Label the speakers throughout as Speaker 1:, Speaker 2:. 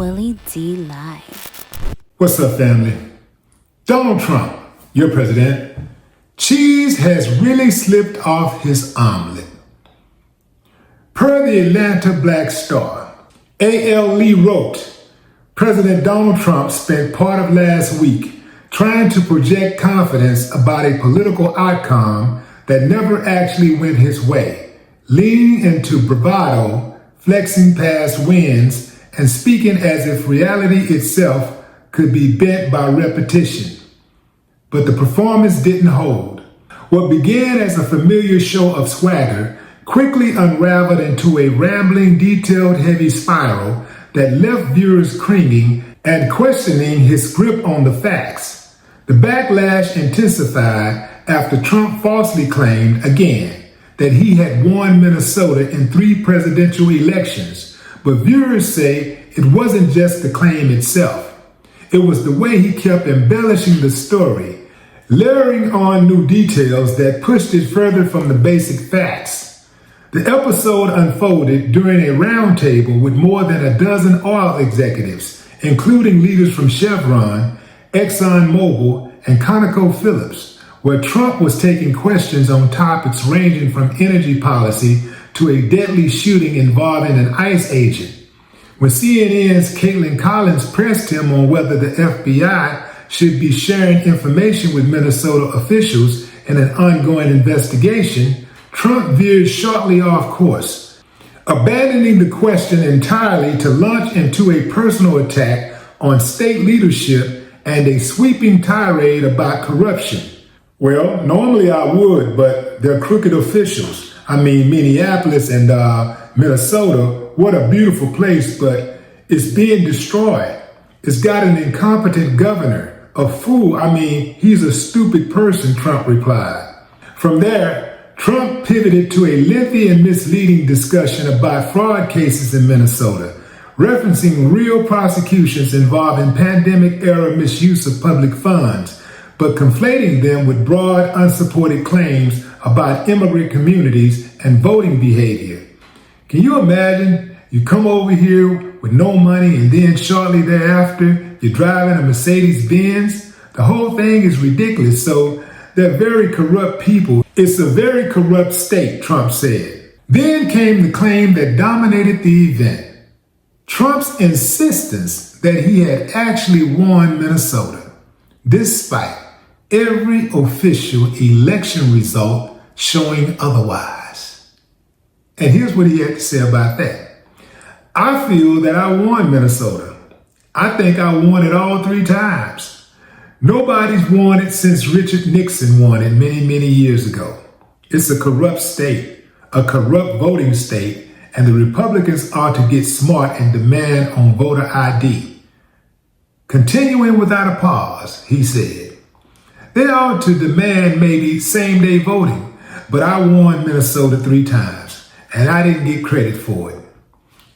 Speaker 1: Willie D Live.
Speaker 2: What's up, family? Donald Trump, your president. Cheese has really slipped off his omelet. Per the Atlanta Black Star, A.L. Lee wrote, President Donald Trump spent part of last week trying to project confidence about a political outcome that never actually went his way, leaning into bravado, flexing past wins, and speaking as if reality itself could be bent by repetition. But the performance didn't hold. What began as a familiar show of swagger quickly unraveled into a rambling, detailed-heavy spiral that left viewers cringing and questioning his grip on the facts. The backlash intensified after Trump falsely claimed, again, that he had won Minnesota in 3 presidential elections. But viewers say it wasn't just the claim itself. It was the way he kept embellishing the story, layering on new details that pushed it further from the basic facts. The episode unfolded during a roundtable with more than a dozen oil executives, including leaders from Chevron, ExxonMobil, and ConocoPhillips, where Trump was taking questions on topics ranging from energy policy to a deadly shooting involving an ICE agent. When CNN's Caitlin Collins pressed him on whether the FBI should be sharing information with Minnesota officials in an ongoing investigation, Trump veered sharply off course, abandoning the question entirely to launch into a personal attack on state leadership and a sweeping tirade about corruption. Well, normally I would, but they're crooked officials. Minneapolis and Minnesota, what a beautiful place, but it's being destroyed. It's got an incompetent governor, a fool. He's a stupid person, Trump replied. From there, Trump pivoted to a lengthy and misleading discussion about fraud cases in Minnesota, referencing real prosecutions involving pandemic-era misuse of public funds, but conflating them with broad, unsupported claims about immigrant communities and voting behavior. Can you imagine? You come over here with no money and then shortly thereafter, you're driving a Mercedes-Benz? The whole thing is ridiculous. So they're very corrupt people. It's a very corrupt state, Trump said. Then came the claim that dominated the event. Trump's insistence that he had actually won Minnesota, despite every official election result showing otherwise. And here's what he had to say about that. I feel that I won Minnesota. I think I won it all 3 times. Nobody's won it since Richard Nixon won it many, many years ago. It's a corrupt state, a corrupt voting state, and the Republicans ought to get smart and demand on voter ID. Continuing without a pause, he said, they ought to demand maybe same-day voting, but I won Minnesota 3 times, and I didn't get credit for it.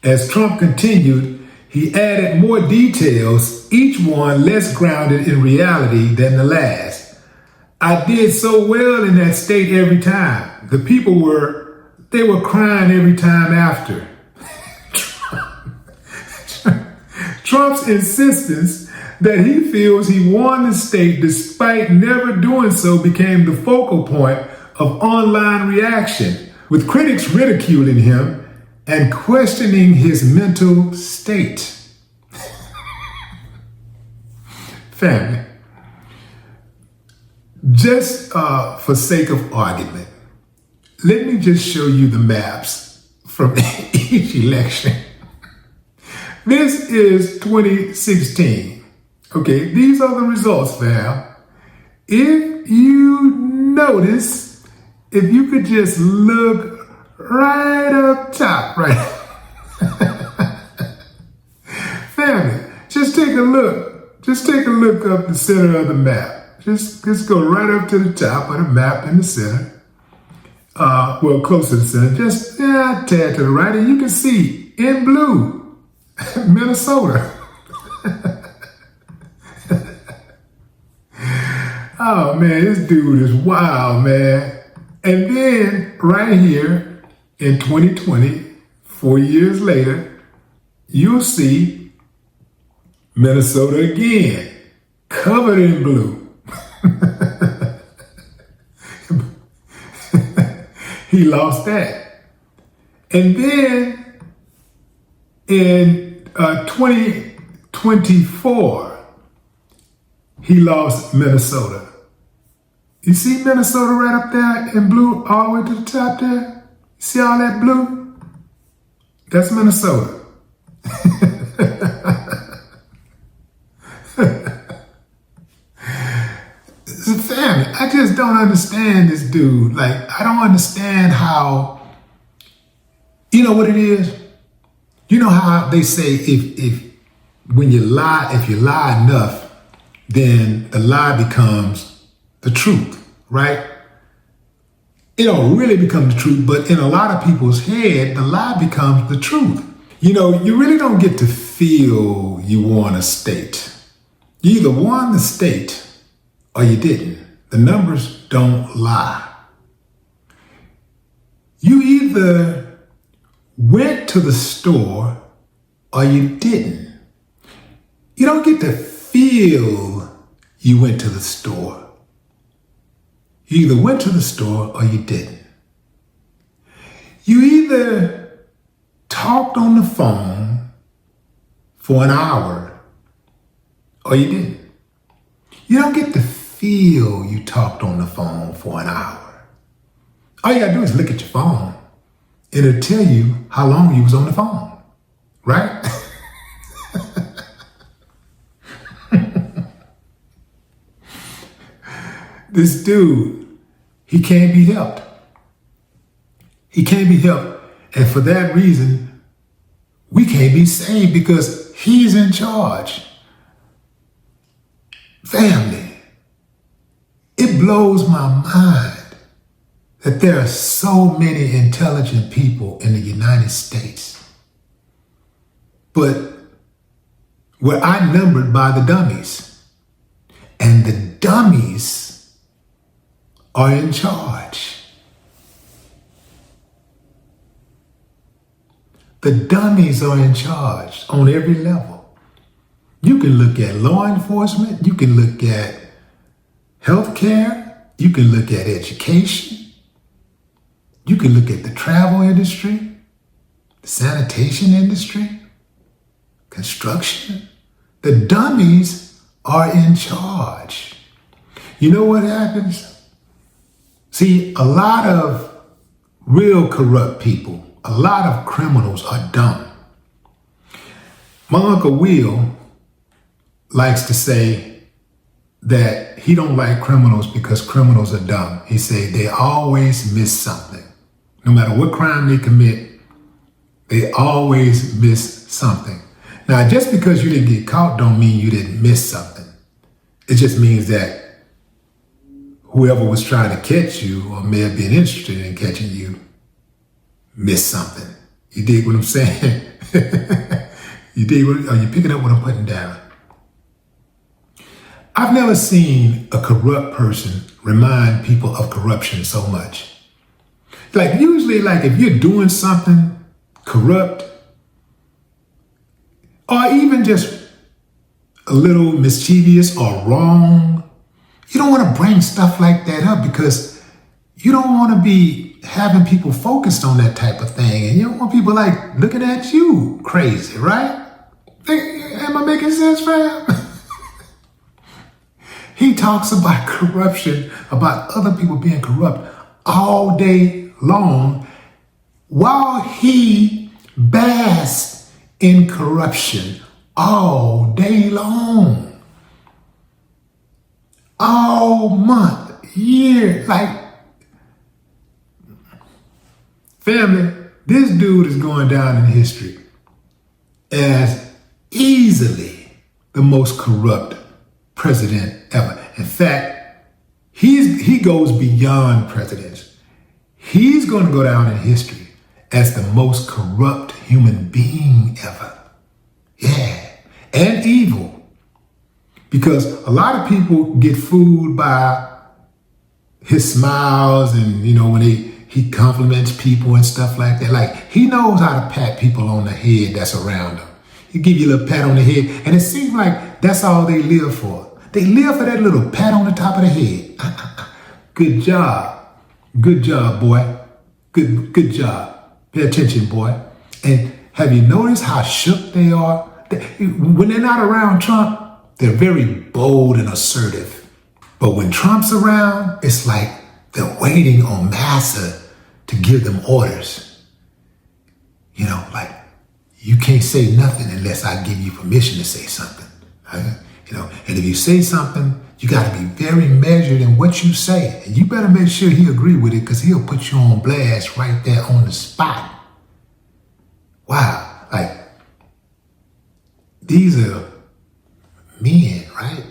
Speaker 2: As Trump continued, he added more details, each one less grounded in reality than the last. I did so well in that state every time. The people were crying every time after. Trump's insistence that he feels he won the state despite never doing so became the focal point of online reaction, with critics ridiculing him and questioning his mental state. Family, just for sake of argument, let me just show you the maps from each election. This is 2016. Okay, these are the results, fam. If you notice, if you could just look right up top, right? Family, just take a look. Just take a look up the center of the map. Just go right up to the top of the map in the center. Close to the center. Just a tad to the right, and you can see in blue, Minnesota. Oh man, this dude is wild, man. And then right here in 2020, 4 years later, you'll see Minnesota again, covered in blue. He lost that. And then in 2024, he lost Minnesota. You see Minnesota right up there in blue all the way to the top there? See all that blue? That's Minnesota. Family, I just don't understand this dude. Like, I don't understand how, you know what it is? You know how they say if you lie enough, then the lie becomes the truth, right? It don't really become the truth, but in a lot of people's head, the lie becomes the truth. You know, you really don't get to feel you won a state. You either won the state or you didn't. The numbers don't lie. You either went to the store or you didn't. You don't get to feel you went to the store. You either went to the store or you didn't. You either talked on the phone for an hour or you didn't. You don't get to feel you talked on the phone for an hour. All you gotta do is look at your phone. It'll tell you how long you was on the phone, right? This dude, he can't be helped. He can't be helped. And for that reason, we can't be saved because he's in charge. Family, it blows my mind that there are so many intelligent people in the United States, but we're outnumbered by the dummies. And the dummies are in charge. The dummies are in charge on every level. You can look at law enforcement, you can look at healthcare, you can look at education, you can look at the travel industry, the sanitation industry, construction. The dummies are in charge. You know what happens? See, a lot of real corrupt people, a lot of criminals are dumb. My Uncle Will likes to say that he don't like criminals because criminals are dumb. He say they always miss something. No matter what crime they commit, they always miss something. Now, just because you didn't get caught don't mean you didn't miss something. It just means that whoever was trying to catch you or may have been interested in catching you missed something. You dig what I'm saying? You dig what, are you picking up what I'm putting down? I've never seen a corrupt person remind people of corruption so much. Like usually, like if you're doing something corrupt or even just a little mischievous or wrong, you don't want to bring stuff like that up because you don't want to be having people focused on that type of thing. And you don't want people like looking at you crazy, right? Am I making sense, fam? He talks about corruption, about other people being corrupt all day long while he basks in corruption all day long. All month, year, like, family, this dude is going down in history as easily the most corrupt president ever. In fact, he goes beyond presidents. He's going to go down in history as the most corrupt human being ever. Yeah, and evil. Because a lot of people get fooled by his smiles and, you know, when he compliments people and stuff like that. Like, he knows how to pat people on the head that's around him. He give you a little pat on the head. And it seems like that's all they live for. They live for that little pat on the top of the head. Good job. Good job, boy. Good job. Pay attention, boy. And have you noticed how shook they are? When they're not around Trump, they're very bold and assertive. But when Trump's around, it's like they're waiting on Massa to give them orders. You know, like, you can't say nothing unless I give you permission to say something. You know, and if you say something, you got to be very measured in what you say. And you better make sure he agree with it, because he'll put you on blast right there on the spot. Wow. Like, these are men, right?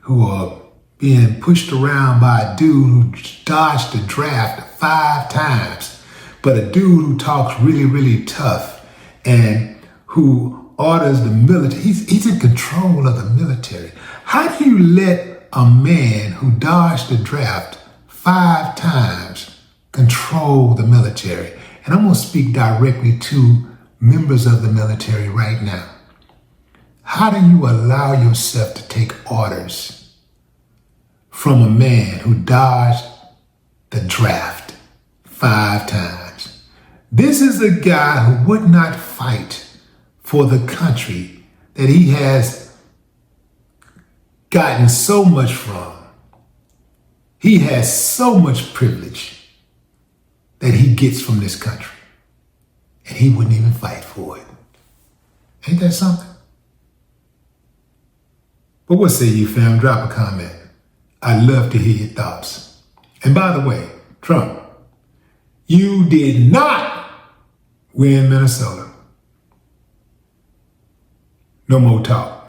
Speaker 2: Who are being pushed around by a dude who dodged the draft 5 times, but a dude who talks really, really tough and who orders the military. He's in control of the military. How do you let a man who dodged the draft 5 times control the military? And I'm going to speak directly to members of the military right now. How do you allow yourself to take orders from a man who dodged the draft 5 times? This is a guy who would not fight for the country that he has gotten so much from. He has so much privilege that he gets from this country, and he wouldn't even fight for it. Ain't that something? But what say you, fam? Drop a comment. I'd love to hear your thoughts. And by the way, Trump, you did not win Minnesota. No more talk.